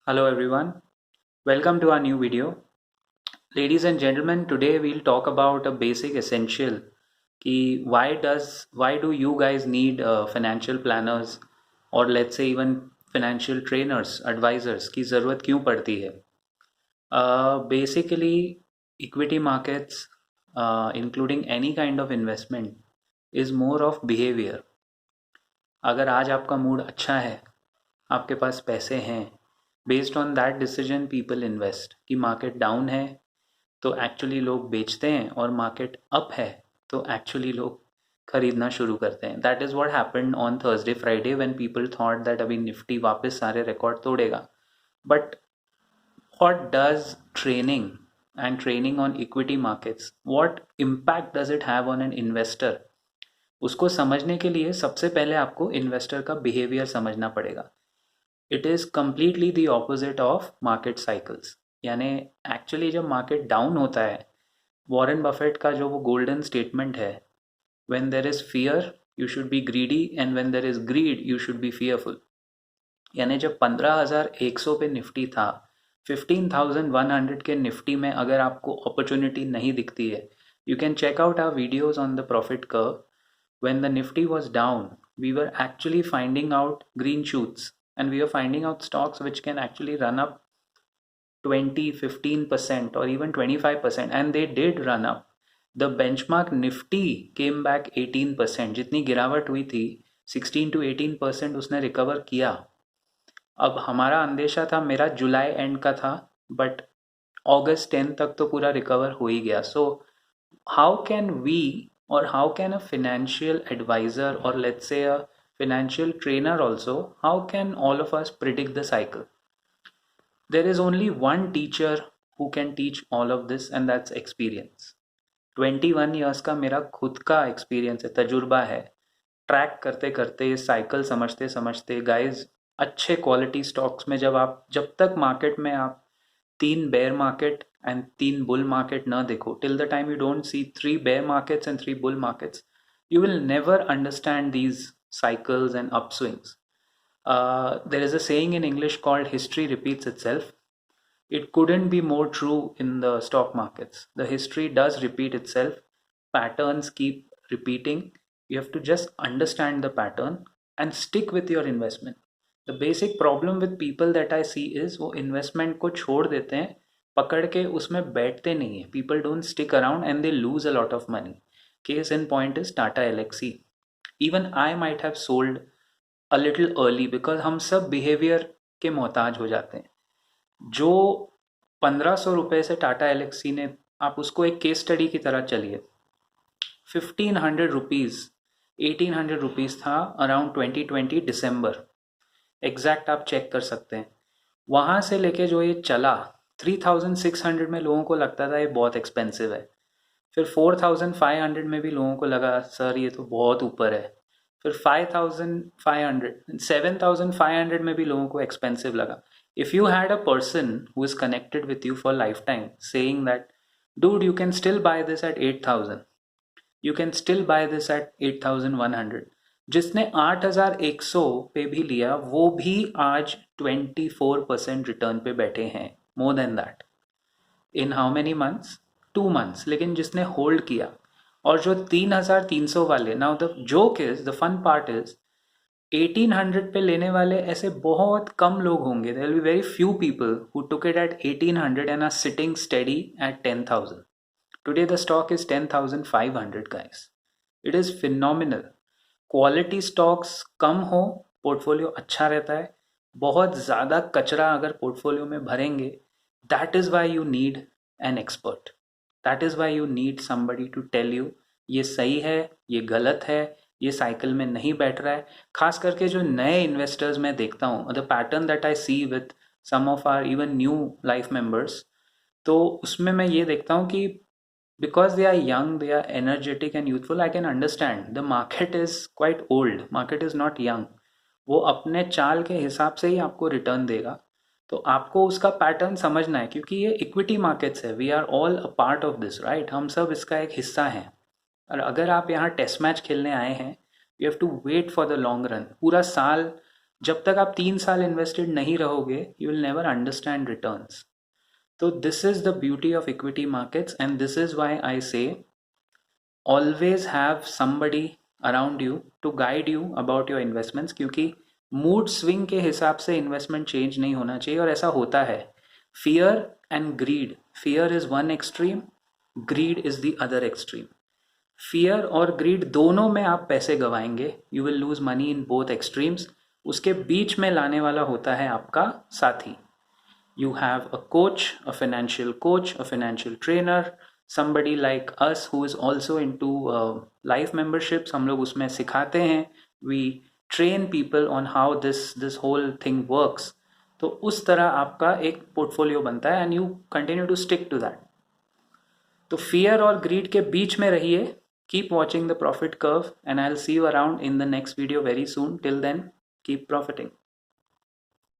Hello everyone, welcome to our new video. Ladies and gentlemen, today we'll talk about a basic essential कि why do you guys need financial planners or let's say even financial trainers, advisors की ज़रूरत क्यों पड़ती है? Basically, equity markets, including any kind of investment, is more of behavior. अगर आज आपका mood अच्छा है, आपके पास पैसे हैं, based on that decision people invest कि मार्केट डाउन है तो एक्चुअली लोग बेचते हैं और मार्केट अप है तो एक्चुअली लोग खरीदना शुरू करते हैं. That is what happened on Thursday Friday when people thought that अभी निफ्टी वापस सारे रिकॉर्ड तोड़ेगा. But what does training on equity markets, what impact does it have on an investor? उसको समझने के लिए सबसे पहले आपको इन्वेस्टर का बिहेवियर समझना पड़ेगा. It is completely the opposite of market cycles. यानी एक्चुअली जब मार्केट डाउन होता है, वॉरेन बफेट का जो वो गोल्डन स्टेटमेंट है, when there is fear you should be greedy and when there is greed you should be fearful. यानी जब 15,100 पे निफ्टी था, 15,100 के निफ्टी में अगर आपको अपॉर्चुनिटी नहीं दिखती है, you can check out our videos on the profit curve. When the Nifty was down, we were actually finding out green shoots and we were finding out stocks which can actually run up 20, 15% or even 25%, and they did run up. The benchmark Nifty came back 18%. जितनी गिरावट हुई थी 16 to 18% उसने recover किया. अब हमारा अंदेशा था, मेरा जुलाई एंड का था, बट अगस्त 10 तक तो पूरा रिकवर हो ही गया. सो how can we or how can a financial advisor or let's say a financial trainer also, how can all of us predict the cycle? There is only one teacher who can teach all of this and that's experience. 21 years का मेरा खुद का experience है, तजुर्बा है. Track करते करते, cycle समझते समझते, गाइस, अच्छे क्वालिटी स्टॉक्स में जब तक मार्केट में आप 3 bear market and 3 bull market ना देखो, till the time you don't see 3 bear markets and 3 bull markets, you will never understand these cycles and upswings. There is a saying in English called history repeats itself. It couldn't be more true in the stock markets. The history does repeat itself. Patterns keep repeating. You have to just understand the pattern and stick with your investment. The basic problem with people that I see is वो investment को छोड़ देते हैं, पकड़ के उसमें बैठते नहीं हैं. People don't stick around and they lose a lot of money. Case in point is Tata Elxsi. Even I might have sold a little early because हम सब behavior के मोहताज हो जाते हैं. जो 1,500 रुपये से टाटा एलेक्सी ने, आप उसको एक केस स्टडी की तरह चलिए. 1,500 रुपीज़, 1,800 रुपीज़ था अराउंड 2020 दिसंबर. एग्जैक्ट आप चेक कर सकते हैं. वहाँ से लेके जो ये चला, 3,600 में लोगों को लगता था ये बहुत एक्सपेंसिव है. फिर 4,500 में भी लोगों को लगा सर ये तो बहुत ऊपर है. फिर 5,500, 7,500 में भी लोगों को एक्सपेंसिव लगा. If you had a person who is connected with you for lifetime saying that, dude, you can still buy this at 8,000, you can still buy this at 8,100, जिसने 8,100 पे भी लिया वो भी आज 24% रिटर्न पे बैठे हैं. More than that in how many months? 2 months. लेकिन जिसने होल्ड किया, और जो 3,300 वाले, now the joke is, the fun part is, 1,800 पे लेने वाले ऐसे बहुत कम लोग होंगे. There will be very few people who took it at 1,800 and are sitting steady at 10,000. Today the stock is 10,500 guys. It is phenomenal. Quality stocks कम हो, पोर्टफोलियो अच्छा रहता है. बहुत ज़्यादा कचरा अगर पोर्टफोलियो में भरेंगे, that is why you need an expert. That is why you need somebody to tell you ये सही है, ये गलत है, ये साइकिल में नहीं बैठ रहा है. खास करके जो नए इन्वेस्टर्स मैं देखता हूँ, the pattern that I see with some of our even new life members, तो उसमें मैं ये देखता हूँ कि because they are young, they are energetic and youthful, I can understand the market is quite old, market is not young. वो अपने चाल के हिसाब से ही आपको रिटर्न देगा. तो आपको उसका पैटर्न समझना है, क्योंकि ये इक्विटी मार्केट्स है. We are all a part of this, right? हम सब इसका एक हिस्सा हैं. और अगर आप यहाँ टेस्ट मैच खेलने आए हैं, you have to wait for the long run. पूरा साल जब तक आप 3 साल इन्वेस्टेड नहीं रहोगे you will never understand returns. तो this is the beauty of equity markets and this is why I say always have somebody around you to guide you about your investments, क्योंकि मूड स्विंग के हिसाब से investment change नहीं होना चाहिए. और ऐसा होता है. Fear and greed, fear is one extreme, greed is the other extreme. Fear और ग्रीड दोनों में आप पैसे गवाएंगे, you will lose money in both extremes. उसके बीच में लाने वाला होता है आपका साथी. You have a coach, a financial coach, a financial trainer, somebody like us who is also into life memberships. हम लोग उसमें सिखाते हैं. We train people on how this whole thing works. तो उस तरह आपका एक पोर्टफोलियो बनता है and you continue to stick to that. तो fear और greed के बीच में रहिए. Keep watching the profit curve and I'll see you around in the next video very soon. Till then, keep profiting.